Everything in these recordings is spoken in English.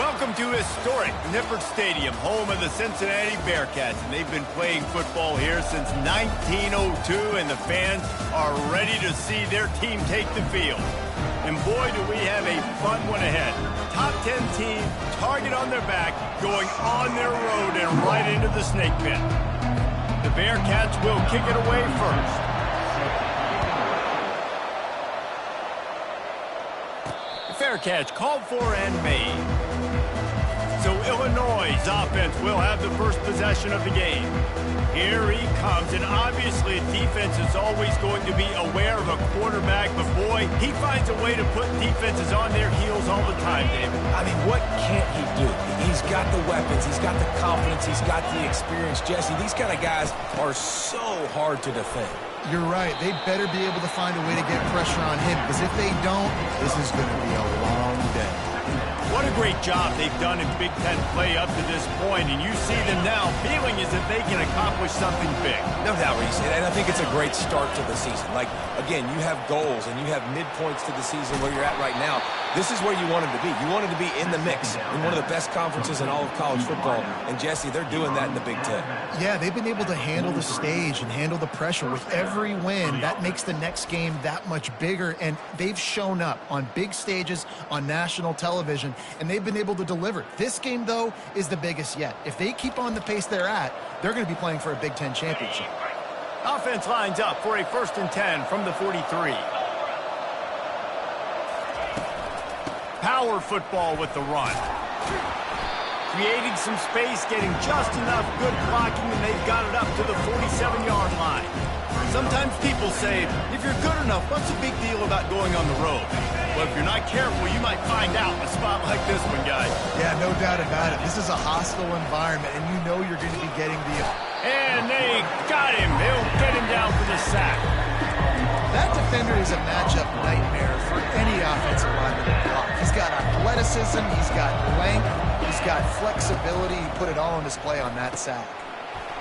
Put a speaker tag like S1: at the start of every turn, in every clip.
S1: Welcome to historic Nippert Stadium, home of the Cincinnati Bearcats. And they've been playing football here since 1902, and the fans are ready to see their team take the field. And boy, do we have a fun one ahead. Top 10 team, target on their back, going on their road and right into the snake pit. The Bearcats will kick it away first. Fair catch called for and made. So Illinois' offense will have the first possession of the game. Here he comes, and obviously defense is always going to be aware of a quarterback, but boy, he finds a way to put defenses on their heels all the time, David.
S2: I mean, what can't he do? He's got the weapons, he's got the confidence, he's got the experience. Jesse, these kind of guys are so hard to defend.
S3: You're right. They better be able to find a way to get pressure on him, because if they don't, this is going to be a long day.
S1: What a great job they've done in Big Ten play up to this point, and you see them now feeling as if they can accomplish something big.
S2: No doubt, Reese, and I think it's a great start to the season. Like, again, you have goals and you have midpoints to the season where you're at right now. This is where you wanted to be. You wanted to be in the mix in one of the best conferences in all of college football, and Jesse, they're doing that in the Big Ten.
S3: Yeah, they've been able to handle the stage and handle the pressure. With every win, that makes the next game that much bigger, and they've shown up on big stages on national television, and they've been able to deliver. This game, though, is the biggest yet. If they keep on the pace they're at, they're going to be playing for a Big Ten championship.
S1: Offense lines up for a 1st and 10 from the 43. Power football with the run. Creating some space, getting just enough good blocking, and they've got it up to the 47-yard line. Sometimes people say, if you're good enough, what's the big deal about going on the road? Well, if you're not careful, you might find out in a spot like this one, guys.
S3: Yeah, no doubt about it. This is a hostile environment, and you know you're going to be getting the...
S1: And they got him. They'll get him down for the sack.
S3: That defender is a matchup nightmare for any offensive lineman to block. He's got athleticism, he's got length, he's got flexibility. He put it all on display on that sack.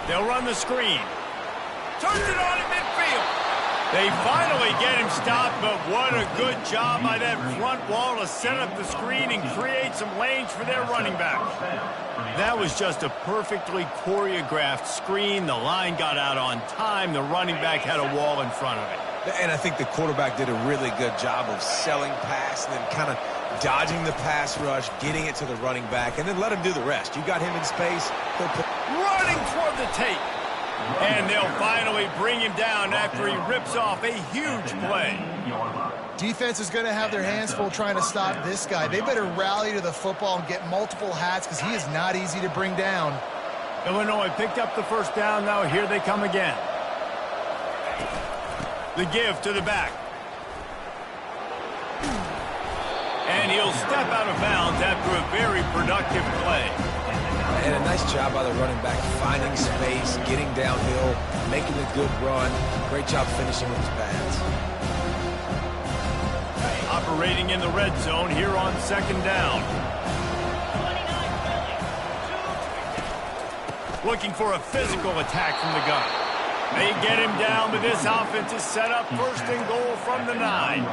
S1: They'll run the screen. Turns it on in midfield. They finally get him stopped, but what a good job by that front wall to set up the screen and create some lanes for their running back. That was just a perfectly choreographed screen. The line got out on time. The running back had a wall in front of it.
S2: And I think the quarterback did a really good job of selling pass and then kind of dodging the pass rush, getting it to the running back, and then let him do the rest. You got him in space.
S1: Running toward the tape. And they'll finally bring him down after he rips off a huge play.
S3: Defense is going to have their hands full trying to stop this guy. They better rally to the football and get multiple hats, because he is not easy to bring down.
S1: Illinois picked up the first down. Now here they come again. The give to the back. And he'll step out of bounds after a very productive play.
S2: And a nice job by the running back, finding space, getting downhill, making a good run. Great job finishing with his pads.
S1: Operating in the red zone here on 2nd down. Looking for a physical attack from the gun. They get him down, but this offense is set up 1st and goal from the 9.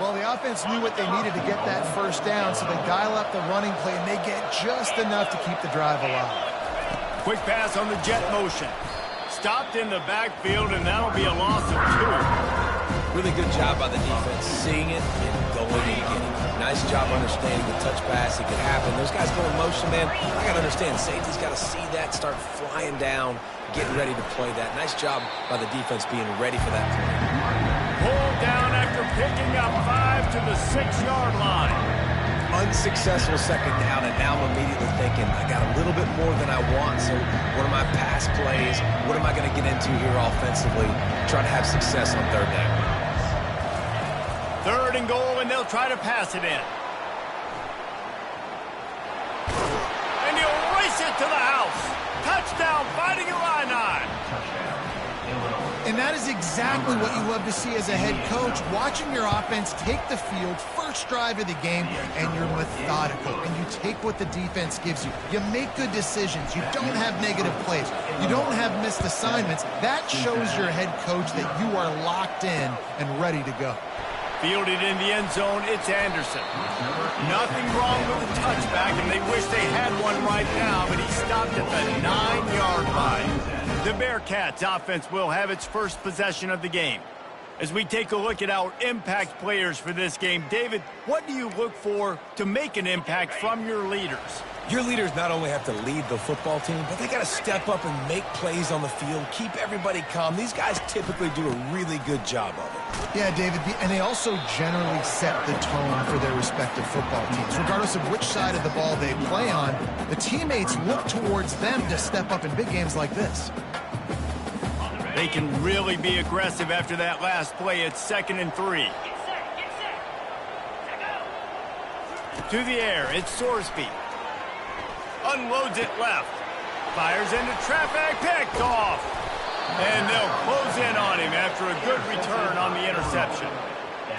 S3: Well, the offense knew what they needed to get that first down, so they dial up the running play, and they get just enough to keep the drive alive.
S1: Quick pass on the jet motion. Stopped in the backfield, and that'll be a loss of 2.
S2: Really good job by the defense, seeing it and going and getting it. Nice job understanding the touch pass. It could happen. Those guys go in motion, man. I got to understand, safety's got to see that, start flying down, getting ready to play that. Nice job by the defense being ready for that play.
S1: Pulled down after picking up 5 to the 6-yard line.
S2: Unsuccessful 2nd down, and now I'm immediately thinking, I got a little bit more than I want, so what are my pass plays? What am I going to get into here offensively? Try to have success on 3rd down.
S1: 3rd and goal, and they'll try to pass it in. And he'll race it to the house. Touchdown, Fighting Illini.
S3: And that is exactly what you love to see as a head coach, watching your offense take the field, first drive of the game, and you're methodical, and you take what the defense gives you. You make good decisions. You don't have negative plays. You don't have missed assignments. That shows your head coach that you are locked in and ready to go.
S1: Fielded in the end zone, it's Anderson. Nothing wrong with the touchback, and they wish they had one right now, but he stopped at the 9-yard line. The Bearcats offense will have its first possession of the game. As we take a look at our impact players for this game, David, what do you look for to make an impact from your leaders?
S2: Your leaders not only have to lead the football team, but they got to step up and make plays on the field, keep everybody calm. These guys typically do a really good job of it.
S3: Yeah, David, and they also generally set the tone for their respective football teams. Regardless of which side of the ball they play on, the teammates look towards them to step up in big games like this.
S1: They can really be aggressive after that last play. It's 2nd and 3. To the air, it's Sorsby. Unloads it left. Fires into traffic, picked off. And they'll close in on him after a good return on the interception.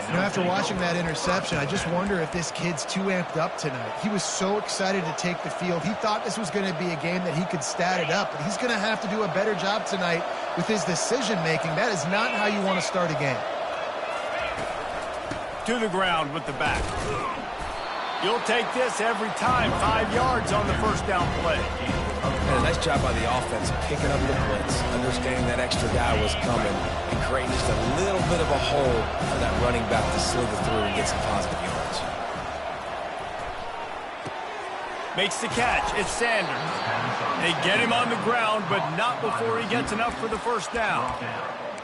S3: You know, after watching that interception, I just wonder if this kid's too amped up tonight. He was so excited to take the field. He thought this was going to be a game that he could stat it up, but he's going to have to do a better job tonight with his decision-making. That is not how you want to start a game.
S1: To the ground with the back. You'll take this every time. 5 yards on the first down play.
S2: And a nice job by the offense picking up the blitz, understanding that extra guy was coming, and creating just a little bit of a hole for that running back to slither through and get some positive yards.
S1: Makes the catch. It's Sanders. They get him on the ground, but not before he gets enough for the first down.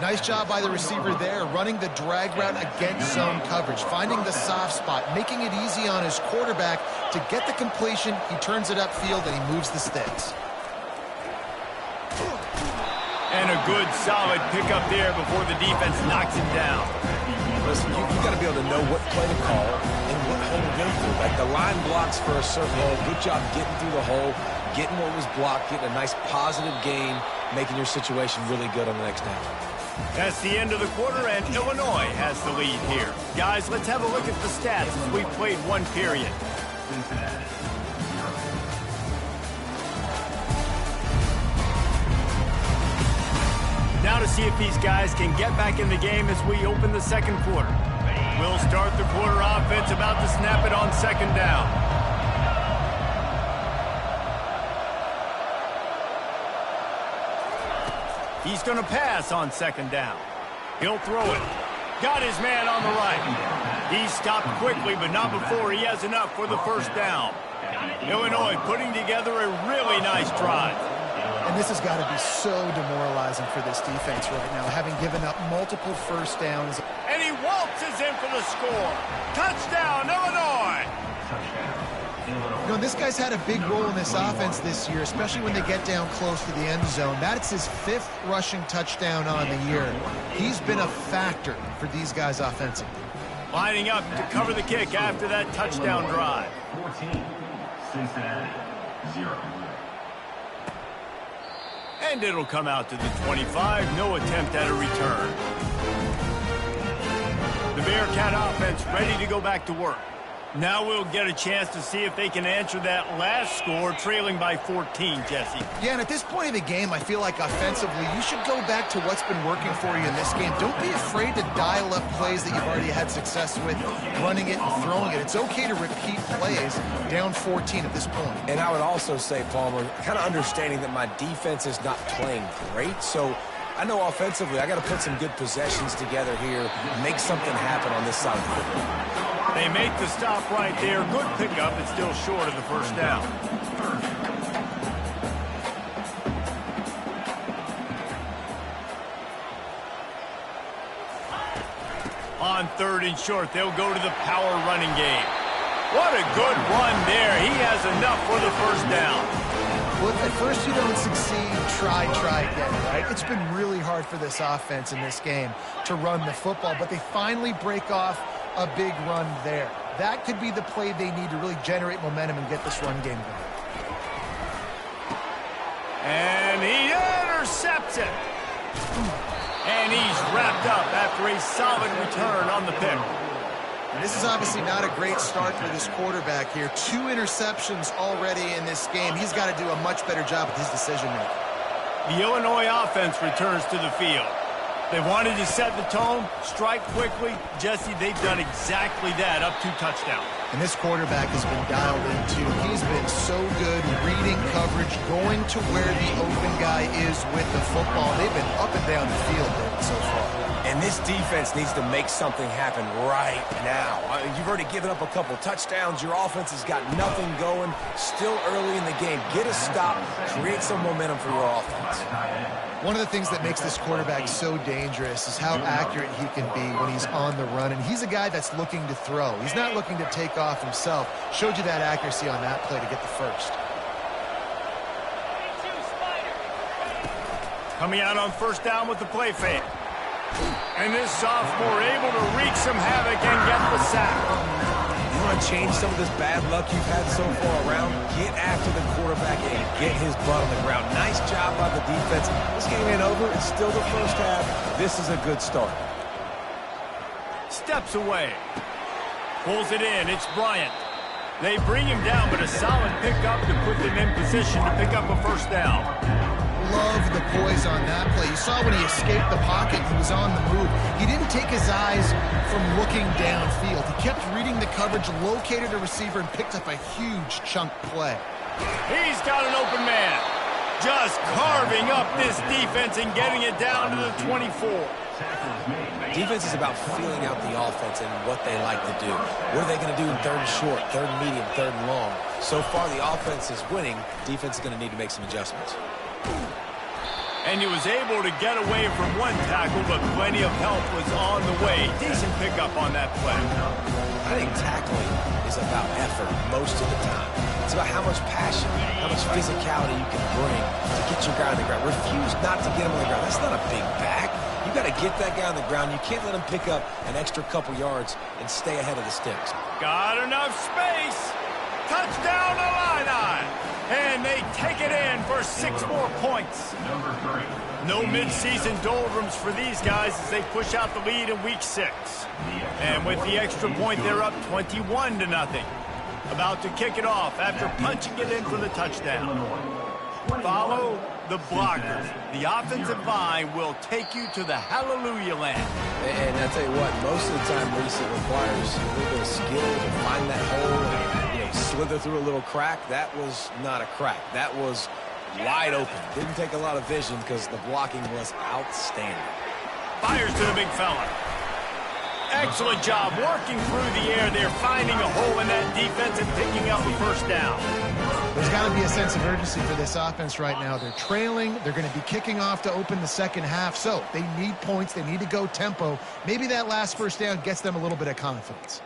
S3: Nice job by the receiver there, running the drag route against zone coverage, finding the soft spot, making it easy on his quarterback to get the completion. He turns it upfield, and he moves the sticks.
S1: And a good, solid pickup there before the defense knocks him down.
S2: Listen, you got to be able to know what play to call and what hole to go through. Like the line blocks for a certain hole. Good job getting through the hole, getting what was blocked, getting a nice positive gain, making your situation really good on the next down.
S1: That's the end of the quarter, and Illinois has the lead here. Guys, let's have a look at the stats as we played one period.
S4: Cincinnati.
S1: Now to see if these guys can get back in the game as we open the second quarter. We'll start the quarter offense, about to snap it on 2nd down. He's going to pass on 2nd down. He'll throw it. Got his man on the right. He stopped quickly, but not before he has enough for the first down. Illinois putting together a really nice drive.
S3: And this has got to be so demoralizing for this defense right now, having given up multiple first downs.
S1: And he waltzes in for the score. Touchdown, Illinois!
S3: You know, this guy's had a big role in this offense this year, especially when they get down close to the end zone. That's his 5th rushing touchdown on the year. He's been a factor for these guys offensively.
S1: Lining up to cover the kick after that touchdown drive.
S4: 14, Cincinnati, 0.
S1: And it'll come out to the 25. No attempt at a return. The Bearcat offense ready to go back to work. Now we'll get a chance to see if they can answer that last score, trailing by 14, Jesse.
S3: Yeah, and at this point of the game, I feel like offensively, you should go back to what's been working for you in this game. Don't be afraid to dial up plays that you've already had success with, running it and throwing it. It's okay to repeat plays down 14 at this point.
S2: And I would also say, Palmer, kind of understanding that my defense is not playing great, so I know offensively I got to put some good possessions together here, make something happen on this side of the football.
S1: They make the stop right there. Good pickup. It's still short of the first down. On 3rd and short, they'll go to the power running game. What a good run there. He has enough for the first down.
S3: Well, at first you don't succeed, try again, right? It's been really hard for this offense in this game to run the football, but they finally break off a big run there. That could be the play they need to really generate momentum and get this run game going.
S1: And he intercepts it. And he's wrapped up after a solid return on the pick.
S3: And this is obviously not a great start for this quarterback here. 2 interceptions already in this game. He's got to do a much better job with his decision-making.
S1: The Illinois offense returns to the field. They wanted to set the tone, strike quickly. Jesse, they've done exactly that, up 2 touchdowns.
S3: And this quarterback has been dialed into. He's been so good reading coverage, going to where the open guy is with the football. They've been up and down the field, David, so far.
S2: And this defense needs to make something happen right now. You've already given up a couple touchdowns. Your offense has got nothing going. Still early in the game. Get a stop. Create some momentum for your offense.
S3: One of the things that makes this quarterback so dangerous is how accurate he can be when he's on the run. And he's a guy that's looking to throw. He's not looking to take off himself. Showed you that accuracy on that play to get the first.
S1: Coming out on first down with the play fake. And this sophomore able to wreak some havoc and get the sack.
S2: You want to change some of this bad luck you've had so far around? Get after the quarterback and get his butt on the ground. Nice job by the defense. This game ain't over. It's still the first half. This is a good start.
S1: Steps away. Pulls it in. It's Bryant. They bring him down, but a solid pickup to put them in position to pick up a first down.
S3: Love the poise on that play. You saw when he escaped the pocket, he was on the move. He didn't take his eyes from looking downfield. He kept reading the coverage, located a receiver, and picked up a huge chunk play.
S1: He's got an open man. Just carving up this defense and getting it down to the 24.
S2: Defense is about feeling out the offense and what they like to do. What are they going to do in third and short, third and medium, third and long? So far, the offense is winning. Defense is going to need to make some adjustments.
S1: And he was able to get away from one tackle, but plenty of help was on the way. Decent pickup on that play.
S2: I think tackling is about effort most of the time. It's about how much passion, how much physicality you can bring to get your guy on the ground. Refuse not to get him on the ground. That's not a big back. You got to get that guy on the ground. You can't let him pick up an extra couple yards and stay ahead of the sticks.
S1: Got enough space. Touchdown Illini. And they take it in for 6 more points. No midseason doldrums for these guys as they push out the lead in week 6. And with the extra point, they're up 21-0. About to kick it off after punching it in for the touchdown. Follow the blockers. The offensive line will take you to the hallelujah land.
S2: And I tell you what, most of the time, Reese, it requires a little bit of skill to find that hole and slither through a little crack. That was not a crack. That was wide open. Didn't take a lot of vision because the blocking was outstanding.
S1: Fires to the big fella. Excellent job working through the air. They're finding a hole in that defense and picking up a first down.
S3: There's got to be a sense of urgency for this offense right now. They're trailing. They're going to be kicking off to open the second half. So they need points. They need to go tempo. Maybe that last first down gets them a little bit of confidence.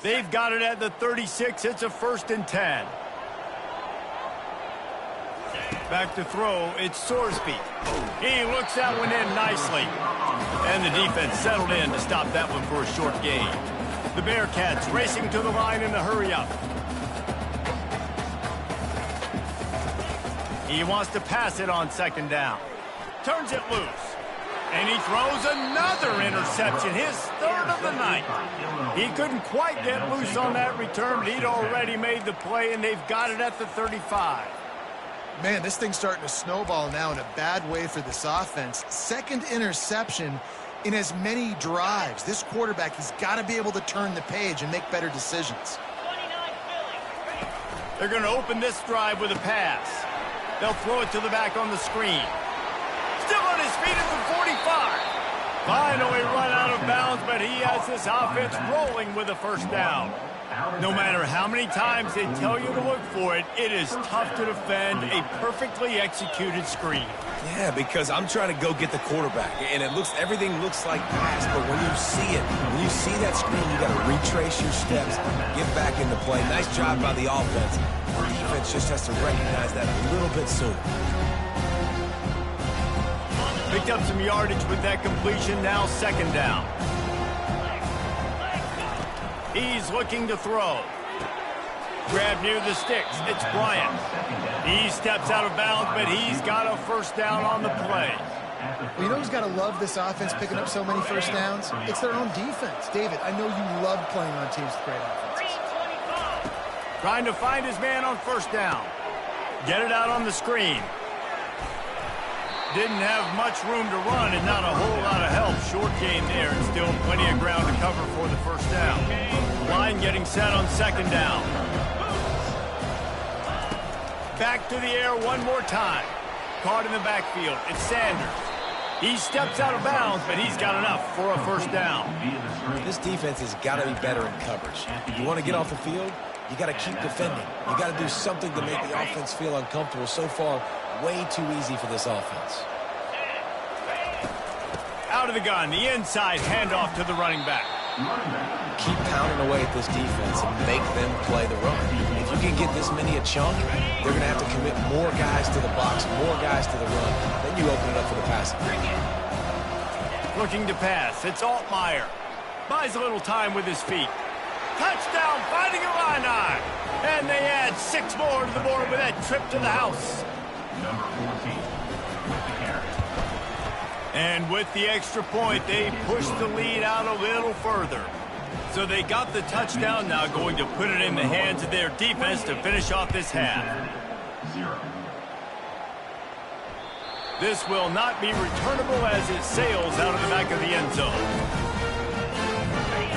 S1: They've got it at the 36. It's a 1st and 10. Back to throw. It's Sorsby. He looks that one in nicely. And the defense settled in to stop that one for a short gain. The Bearcats racing to the line in a hurry-up. He wants to pass it on 2nd down. Turns it loose. And he throws another interception, his 3rd of the night. He couldn't quite get loose on that return, but he'd already made the play, and they've got it at the 35.
S3: Man, this thing's starting to snowball now in a bad way for this offense. 2nd interception in as many drives. This quarterback has got to be able to turn the page and make better decisions.
S1: They're going to open this drive with a pass. They'll throw it to the back on the screen. Still on his feet at the 45. Finally run out of bounds, but he has this offense rolling with a first down. No matter how many times they tell you to look for it, it is tough to defend a perfectly executed screen.
S2: Yeah, because I'm trying to go get the quarterback, and everything looks like pass, but when you see that screen, you got to retrace your steps, get back into play. Nice job by the offense. The defense just has to recognize that a little bit sooner.
S1: Picked up some yardage with that completion, now 2nd down. He's looking to throw. Grab near the sticks. It's Bryant. He steps out of bounds, but he's got a first down on the play.
S3: Well, you know who's got to love this offense picking up so many first downs? It's their own defense. David, I know you love playing on teams with great offenses.
S1: Trying to find his man on first down. Get it out on the screen. Didn't have much room to run and not a whole lot of help. Short gain there and still plenty of ground to cover for the first down. Line getting set on second down. Back to the air one more time. Caught in the backfield. It's Sanders. He steps out of bounds, but he's got enough for a first down.
S2: This defense has got to be better in coverage. You want to get off the field, you got to keep defending. You got to do something to make the offense feel uncomfortable. So far, way too easy for this offense.
S1: Out of the gun, the inside handoff to the running back.
S2: Keep pounding away at this defense and make them play the run. If you can get this many a chunk, they're going to have to commit more guys to the box, more guys to the run. Then you open it up for the passing.
S1: Looking to pass. It's Altmaier. Buys a little time with his feet. Touchdown, Fighting Illini. And they add 6 more to the board with that trip to the house.
S4: Number 14 with the carry.
S1: And with the extra point, they push the lead out a little further. So they got the touchdown, now going to put it in the hands of their defense to finish off this half.
S4: 0.
S1: This will not be returnable as it sails out of the back of the end zone.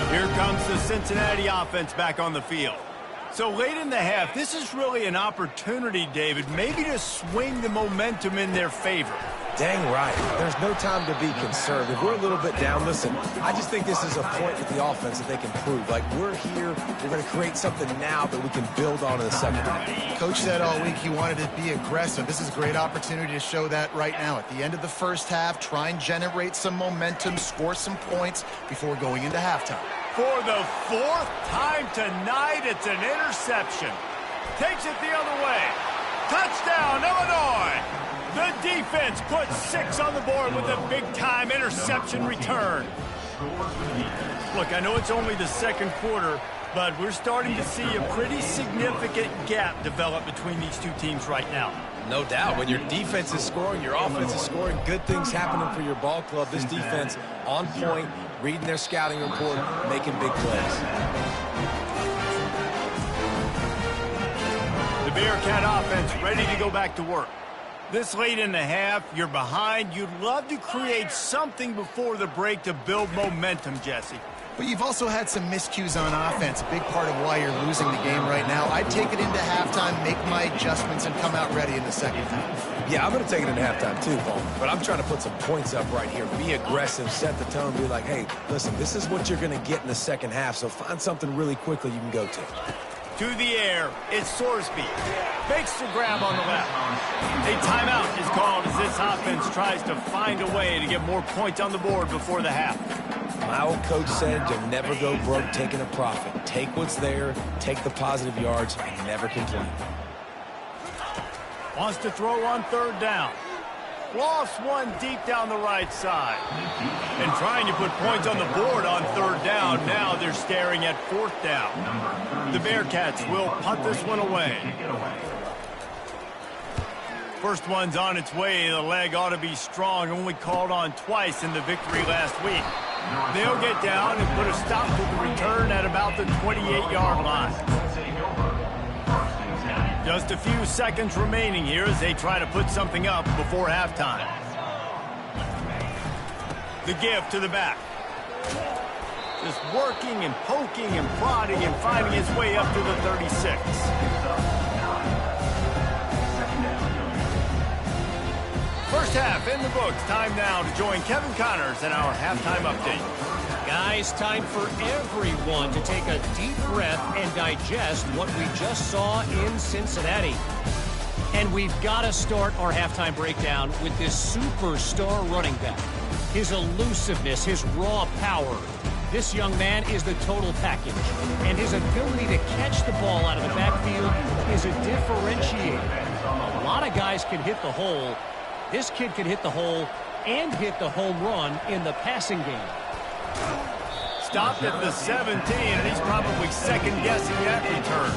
S1: Here comes the Cincinnati offense back on the field. So late in the half, this is really an opportunity, David, maybe to swing the momentum in their favor.
S2: Dang right. There's no time to be concerned. If we're a little bit down, listen, I just think this is a point with the offense that they can prove. Like, we're here, we're going to create something now that we can build on in the second half.
S3: Coach said all week he wanted to be aggressive. This is a great opportunity to show that right now. At the end of the first half, try and generate some momentum, score some points before going into halftime.
S1: For the 4th time tonight, it's an interception. Takes it the other way. Touchdown, Illinois! The defense puts 6 on the board with a big-time interception return. Look, I know it's only the second quarter, but we're starting to see a pretty significant gap develop between these two teams right now.
S2: No doubt. When your defense is scoring, your offense is scoring, good things happening for your ball club. This defense on point, reading their scouting report, making big plays.
S1: The Bearcat offense ready to go back to work. This late in the half, you're behind. You'd love to create something before the break to build momentum, Jesse.
S3: But you've also had some miscues on offense, a big part of why you're losing the game right now. I'd take it into halftime, make my adjustments, and come out ready in the second half.
S2: Yeah, I'm going to take it into halftime too, Paul. But I'm trying to put some points up right here. Be aggressive, set the tone, be like, hey, listen, this is what you're going to get in the second half, so find something really quickly you can go to.
S1: To the air, it's Sorsby. Fakes the grab on the left. A timeout is called as this offense tries to find a way to get more points on the board before the half.
S2: My old coach said you'll never go broke taking a profit. Take what's there, take the positive yards, and never complain.
S1: Wants to throw on 3rd down. Lost one deep down the right side. And trying to put points on the board on 3rd down. Now they're staring at 4th down. The Bearcats will punt this one away. First one's on its way. The leg ought to be strong. Only called on twice in the victory last week. They'll get down and put a stop to the return at about the 28-yard line. Just a few seconds remaining here as they try to put something up before halftime. The give to the back. Just working and poking and prodding and finding his way up to the 36. First half in the books. Time now to join Kevin Connors in our halftime update.
S5: Guys, time for everyone to take a deep breath and digest what we just saw in Cincinnati. And we've got to start our halftime breakdown with this superstar running back. His elusiveness, his raw power. This young man is the total package. And his ability to catch the ball out of the backfield is a differentiator. A lot of guys can hit the hole. This kid can hit the hole and hit the home run in the passing game.
S1: Stopped at the 17, and he's probably second-guessing that return.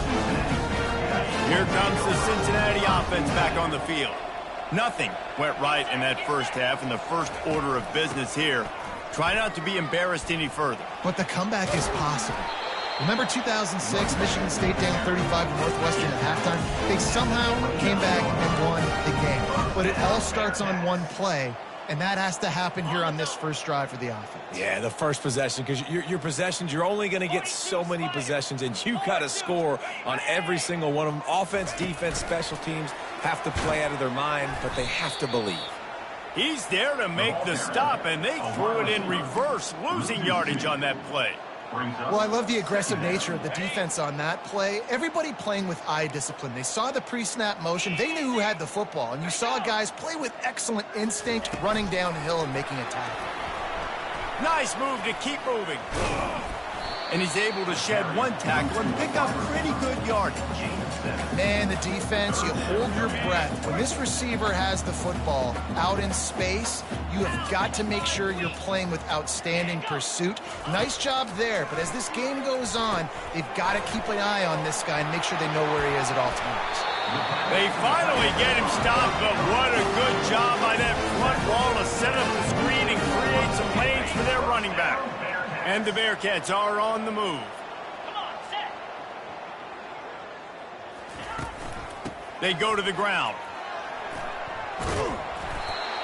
S1: Here comes the Cincinnati offense back on the field. Nothing went right in that first half, and the first order of business here. Try not to be embarrassed any further.
S3: But the comeback is possible. Remember 2006, Michigan State down 35 to Northwestern at halftime? They somehow came back and won the game. but it all starts on one play, and that has to happen here on this first drive for the offense.
S2: Yeah, the first possession, because your possessions, you're only going to get so many possessions, and you got to score on every single one of them. Offense, defense, special teams have to play out of their mind, but they have to believe.
S1: He's there to make the stop, and they threw it in reverse, losing yardage on that play.
S3: Well, I love the aggressive nature of the defense on that play. Everybody playing with eye discipline. They saw the pre-snap motion. They knew who had the football, and you saw guys play with excellent instinct, running downhill and making a tackle.
S1: Nice move to keep moving. And he's able to shed one tackle and pick up pretty good yardage.
S3: Man, the defense, you hold your breath. When this receiver has the football out in space, you have got to make sure you're playing with outstanding pursuit. Nice job there, but as this game goes on, they've got to keep an eye on this guy and make sure they know where he is at all times.
S1: They finally get him stopped, but what a good job by that front wall to set up the screen and create some lanes for their running back. And the Bearcats are on the move. They go to the ground.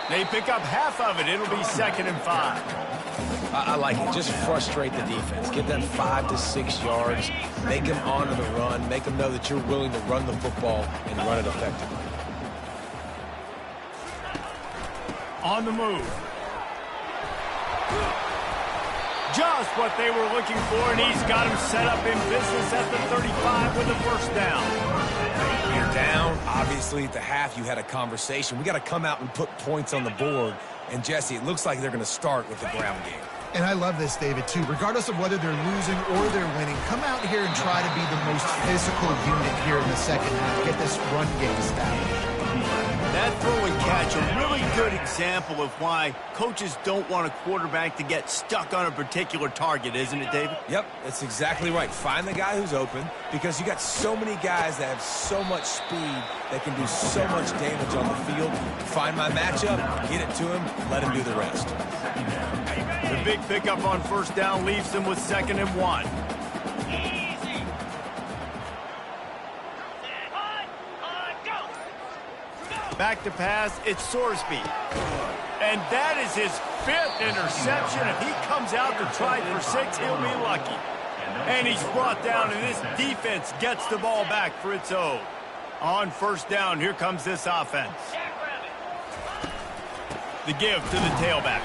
S1: They pick up half of it. It'll be 2nd and 5.
S2: I like it. Just frustrate the defense. Give them 5 to 6 yards. Make them honor the run. Make them know that you're willing to run the football and run it effectively.
S1: On the move. Just what they were looking for, and he's got him set up in business at the 35 with a first down.
S2: You're down. Obviously, at the half, you had a conversation. We got to come out and put points on the board. And, Jesse, it looks like they're going to start with the ground game.
S3: And I love this, David, too. Regardless of whether they're losing or they're winning, come out here and try to be the most physical unit here in the second half. Get this run game established.
S1: That throw and catch, a really good example of why coaches don't want a quarterback to get stuck on a particular target, isn't it, David?
S2: Yep, that's exactly right. Find the guy who's open, because you got so many guys that have so much speed that can do so much damage on the field. Find my matchup, get it to him, let him do the rest.
S1: The big pickup on first down leaves them with 2nd and 1. Back to pass, it's Sorsby. And that is his 5th interception. If he comes out to try for 6, he'll be lucky. And he's brought down, and this defense gets the ball back for its own. On first down, here comes this offense. The give to the tailback.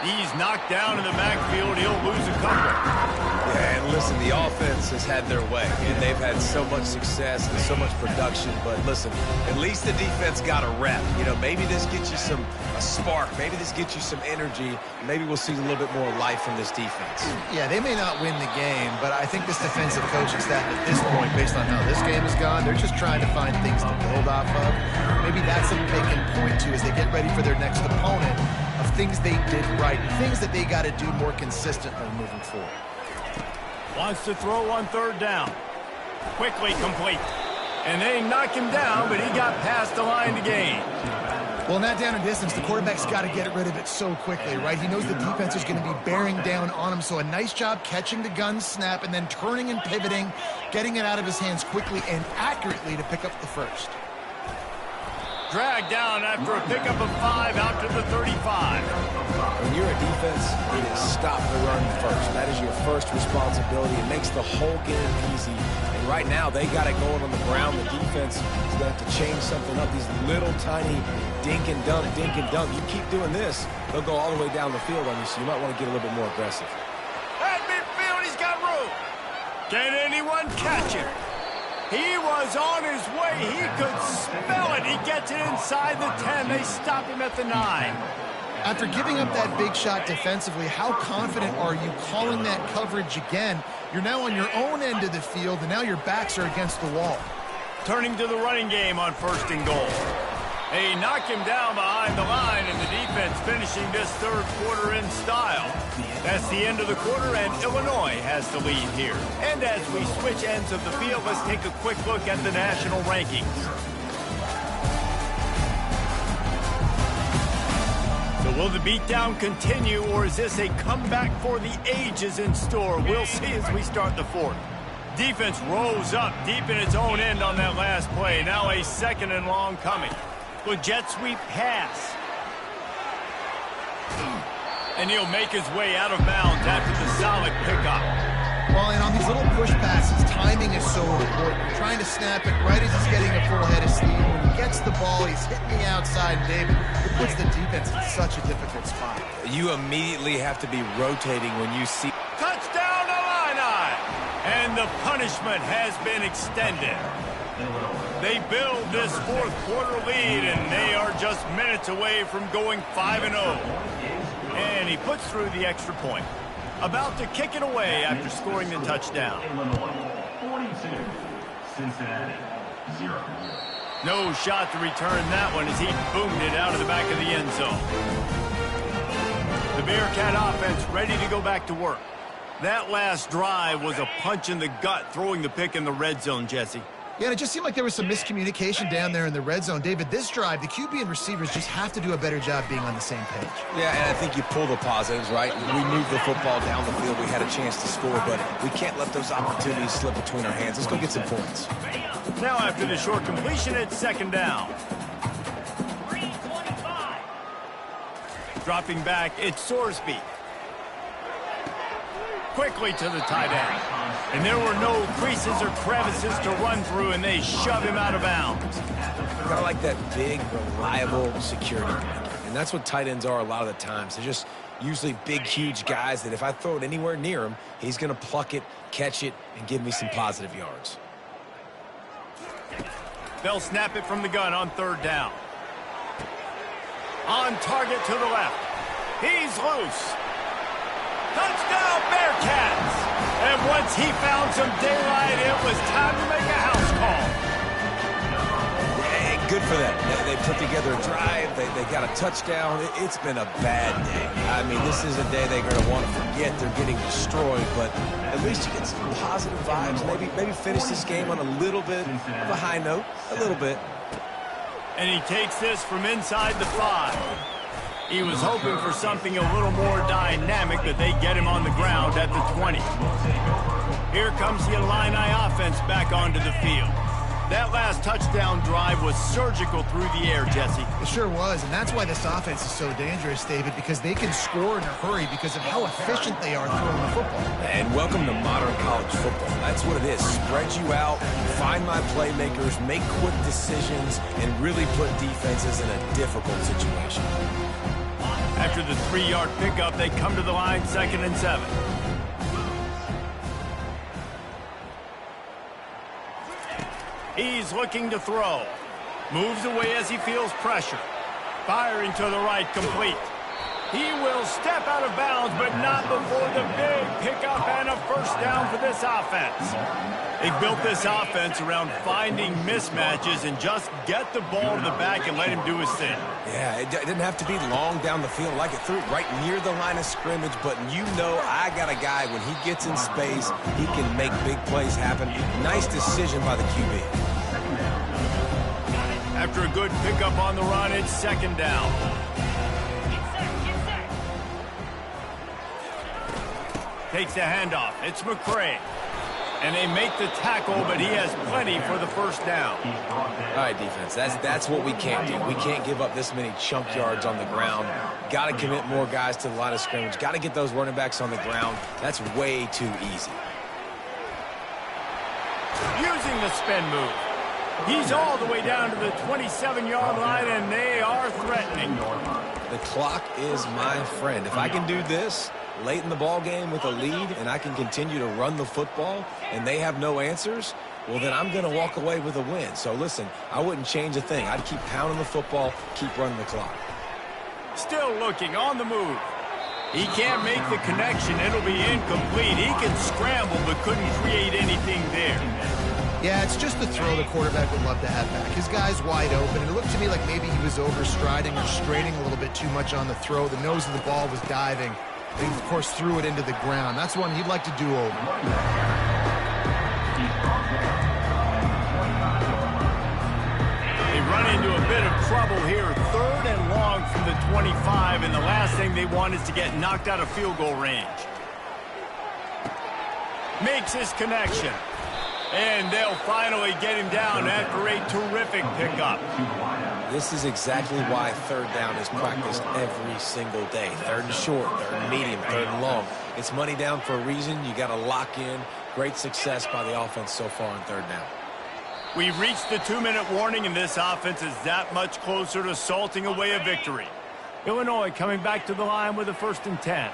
S1: He's knocked down in the backfield. He'll lose a couple.
S2: Yeah, and listen, the offense has had their way, and they've had so much success and so much production. But listen, at least the defense got a rep. You know, maybe this gets you a spark. Maybe this gets you some energy. Maybe we'll see a little bit more life from this defense.
S3: Yeah, they may not win the game, but I think this defensive coaching staff at this point, based on how this game has gone, they're just trying to find things to build off of. Maybe that's something they can point to as they get ready for their next opponent, of things they did right and things that they got to do more consistently moving forward.
S1: Wants to throw on 3rd down. Quickly complete. And they knock him down, but he got past the line to gain.
S3: Well, in that down and distance, the quarterback's got to get rid of it so quickly, right? He knows the defense is going to be bearing down on him, so a nice job catching the gun snap and then turning and pivoting, getting it out of his hands quickly and accurately to pick up the first.
S1: Dragged down after a pickup of 5 out to the 35.
S2: When you're a defense, you need to stop the run first. That is your first responsibility. It makes the whole game easy. And right now, they got it going on the ground. The defense is going to have to change something up. These little tiny dink and dunk, dink and dunk. You keep doing this, they'll go all the way down the field on you, so you might want to get a little bit more aggressive.
S1: At midfield, he's got room. Can anyone catch him? He was on his way. He could smell it. He gets it inside the 10. They stop him at the 9.
S3: After giving up that big shot defensively, how confident are you calling that coverage again? You're now on your own end of the field, and now your backs are against the wall.
S1: Turning to the running game on 1st and goal. They knock him down behind the line, and the defense finishing this 3rd quarter in style. That's the end of the quarter, and Illinois has the lead here. And as we switch ends of the field, let's take a quick look at the national rankings. So will the beatdown continue, or is this a comeback for the ages in store? We'll see as we start the 4th. Defense rose up deep in its own end on that last play. Now a 2nd and long coming. Good jet sweep pass. And he'll make his way out of bounds after the solid pickup.
S3: Well, and on these little push passes, timing is so important. You're trying to snap it right as he's getting a full head of steam. When he gets the ball, he's hitting the outside, and David, it puts the defense in such a difficult spot.
S2: You immediately have to be rotating when you see...
S1: Touchdown, Illini! And the punishment has been extended. They build this fourth quarter lead, and they are just minutes away from going 5-0. And he puts through the extra point. About to kick it away after scoring the touchdown.
S4: Illinois 42, Cincinnati 0.
S1: No shot to return that one as he boomed it out of the back of the end zone. The Bearcat offense ready to go back to work. That last drive was a punch in the gut, throwing the pick in the red zone, Jesse.
S3: Yeah, and it just seemed like there was some miscommunication down there in the red zone. David, this drive, the QB and receivers just have to do a better job being on the same page.
S2: Yeah, and I think you pull the positives, right? We moved the football down the field. We had a chance to score, but we can't let those opportunities slip between our hands. Let's go get some points.
S1: Now after the short completion, it's second down. Dropping back, it's Sorsby. Quickly to the tight end. And there were no creases or crevices to run through, and they shove him out of bounds.
S2: Kind of like that big, reliable security blanket. And that's what tight ends are a lot of the times. They're just usually big, huge guys that if I throw it anywhere near him, he's going to pluck it, catch it, and give me some positive yards.
S1: They'll snap it from the gun on third down. On target to the left. He's loose. Touchdown, Bearcats! And once he found some daylight, it was time to make a house call.
S2: Hey, good for them. They put together a drive. They got a touchdown. It's been a bad day. I mean, this is a day they're going to want to forget. They're getting destroyed, but at least you get some positive vibes. Maybe finish this game on a little bit of a high note. A little bit.
S1: And he takes this from inside the 5. He was hoping for something a little more dynamic, but they get him on the ground at the 20. Here comes the Illini offense back onto the field. That last touchdown drive was surgical through the air, Jesse.
S3: It sure was, and that's why this offense is so dangerous, David, because they can score in a hurry because of how efficient they are throwing the football.
S2: And welcome to modern college football. That's what it is. Spread you out, find my playmakers, make quick decisions, and really put defenses in a difficult situation.
S1: After the 3-yard pickup, they come to the line, 2nd and 7. He's looking to throw. Moves away as he feels pressure. Firing to the right, complete. He will step out of bounds, but not before the big pickup and a first down for this offense. They built this offense around finding mismatches and just get the ball to the back and let him do his thing.
S2: Yeah, it didn't have to be long down the field. Like it threw it right near the line of scrimmage, but you know I got a guy, when he gets in space, he can make big plays happen. Nice decision by the QB.
S1: After a good pickup on the run, it's 2nd down. Takes the handoff. It's McCray. And they make the tackle, but he has plenty for the first down.
S2: All right, defense, that's what we can't do. We can't give up this many chunk yards on the ground. Got to commit more guys to the line of scrimmage. Got to get those running backs on the ground. That's way too easy.
S1: Using the spin move. He's all the way down to the 27-yard line, and they are threatening.
S2: The clock is my friend. If I can do this late in the ball game with a lead and I can continue to run the football and they have no answers, well, then I'm going to walk away with a win. So, listen, I wouldn't change a thing. I'd keep pounding the football, keep running the clock.
S1: Still looking on the move. He can't make the connection. It'll be incomplete. He can scramble but couldn't create anything there.
S3: Yeah, it's just the throw the quarterback would love to have back. His guy's wide open, and it looked to me like maybe he was overstriding or straining a little bit too much on the throw. The nose of the ball was diving. He, of course, threw it into the ground. That's one he'd like to do over.
S1: They run into a bit of trouble here. 3rd and long from the 25, and the last thing they want is to get knocked out of field goal range. Makes his connection. And they'll finally get him down after a terrific pickup.
S2: This is exactly why third down is practiced every single day. Third and short, third and medium, third and long. It's money down for a reason. You got to lock in. Great success by the offense so far on third down.
S1: We've reached the 2-minute warning, and this offense is that much closer to salting away a victory. Illinois coming back to the line with a 1st and 10.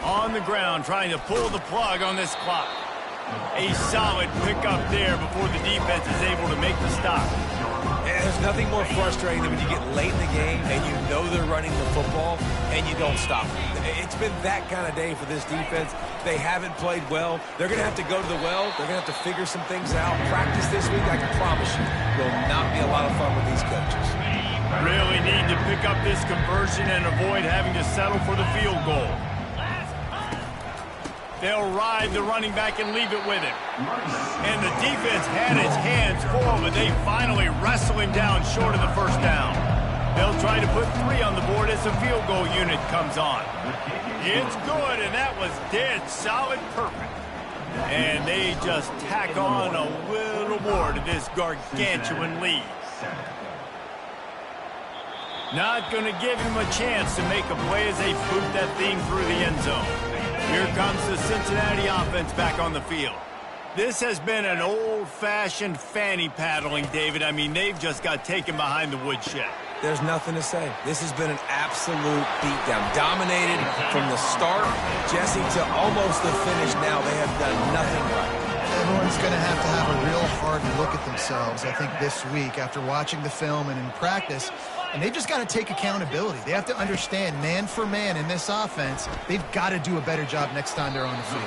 S1: On the ground, trying to pull the plug on this clock. A solid pickup there before the defense is able to make the stop.
S2: And there's nothing more frustrating than when you get late in the game and you know they're running the football and you don't stop them. It's been that kind of day for this defense. They haven't played well. They're going to have to go to the well. They're going to have to figure some things out. Practice this week, I can promise you, will not be a lot of fun with these coaches.
S1: Really need to pick up this conversion and avoid having to settle for the field goal. They'll ride the running back and leave it with him. And the defense had its hands full, but they finally wrestle him down short of the 1st down. They'll try to put 3 on the board as the field goal unit comes on. It's good, and that was dead solid perfect. And they just tack on a little more to this gargantuan lead. Not going to give him a chance to make a play as they boot that thing through the end zone. Here comes the Cincinnati offense back on the field. This has been an old-fashioned fanny paddling, David. I mean, they've just got taken behind the woodshed.
S2: There's nothing to say. This has been an absolute beatdown. Dominated from the start, Jesse, to almost the finish now. They have done nothing right.
S3: Everyone's going to have a real hard look at themselves, I think, this week after watching the film and in practice. And they've just got to take accountability. They have to understand, man for man in this offense, they've got to do a better job next time they're on the field.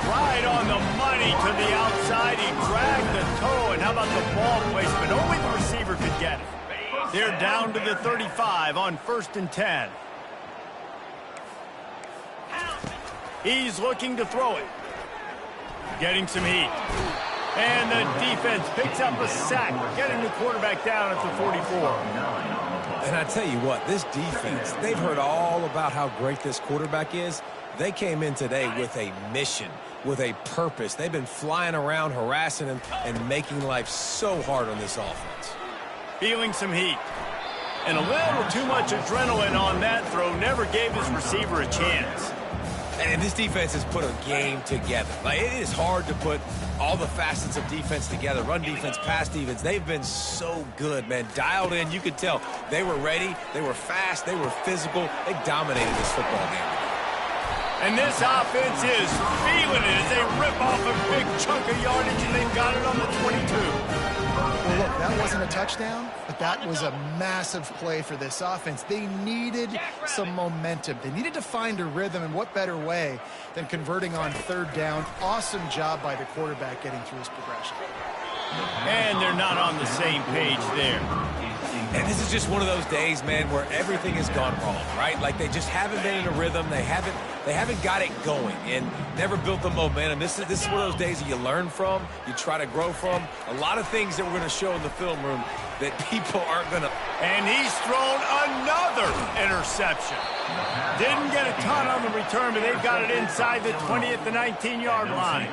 S1: Right on the money to the outside. He dragged the toe. And how about the ball placement? Only the receiver could get it. They're down to the 35 on 1st and 10. He's looking to throw it. Getting some heat. And the defense picks up a sack, getting the quarterback down at the 44.
S2: And I tell you what, this defense, they've heard all about how great this quarterback is. They came in today with a mission, with a purpose. They've been flying around, harassing him, and making life so hard on this offense.
S1: Feeling some heat. And a little too much adrenaline on that throw. Never gave his receiver a chance.
S2: And this defense has put a game together. Like, it is hard to put all the facets of defense together. Run defense, pass defense. They've been so good, man. Dialed in. You could tell they were ready. They were fast. They were physical. They dominated this football game.
S1: And this offense is feeling it as they rip off a big chunk of yardage, and they've got it on the 22.
S3: Well, look, that wasn't a touchdown, but that was a massive play for this offense. They needed some momentum. They needed to find a rhythm, and what better way than converting on 3rd down. Awesome job by the quarterback getting through his progression.
S1: And they're not on the same page there.
S2: And this is just one of those days, man, where everything has gone wrong, right? Like, they just haven't been in a rhythm. They haven't got it going and never built the momentum. This is one of those days that you learn from, you try to grow from. A lot of things that we're going to show in the film room that people aren't going to.
S1: And he's thrown another interception. Didn't get a ton on the return, but they've got it inside the 20 at the 19-yard line.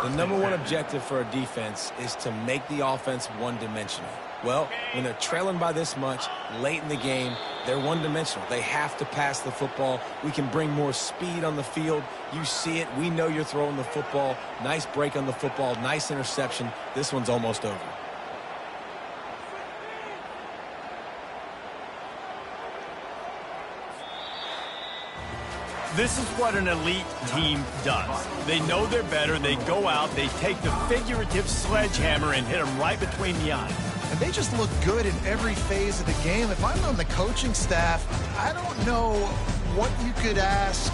S2: The number one objective for a defense is to make the offense one-dimensional. Well, when they're trailing by this much, late in the game, they're one-dimensional. They have to pass the football. We can bring more speed on the field. You see it. We know you're throwing the football. Nice break on the football. Nice interception. This one's almost over.
S1: This is what an elite team does. They know they're better. They go out. They take the figurative sledgehammer and hit them right between the eyes.
S3: And they just look good in every phase of the game. If I'm on the coaching staff, I don't know what you could ask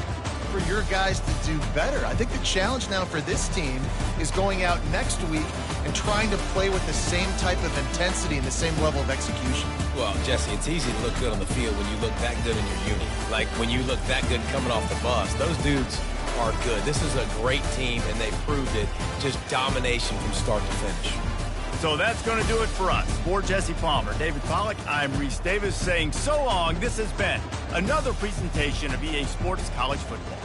S3: for your guys to do better. I think the challenge now for this team is going out next week and trying to play with the same type of intensity and the same level of execution.
S2: Well, Jesse, it's easy to look good on the field when you look that good in your unit. Like when you look that good coming off the bus. Those dudes are good. This is a great team, and they proved it. Just domination from start to finish.
S1: So that's going to do it for us. For Jesse Palmer, David Pollack, I'm Reese Davis saying so long. This has been another presentation of EA Sports College Football.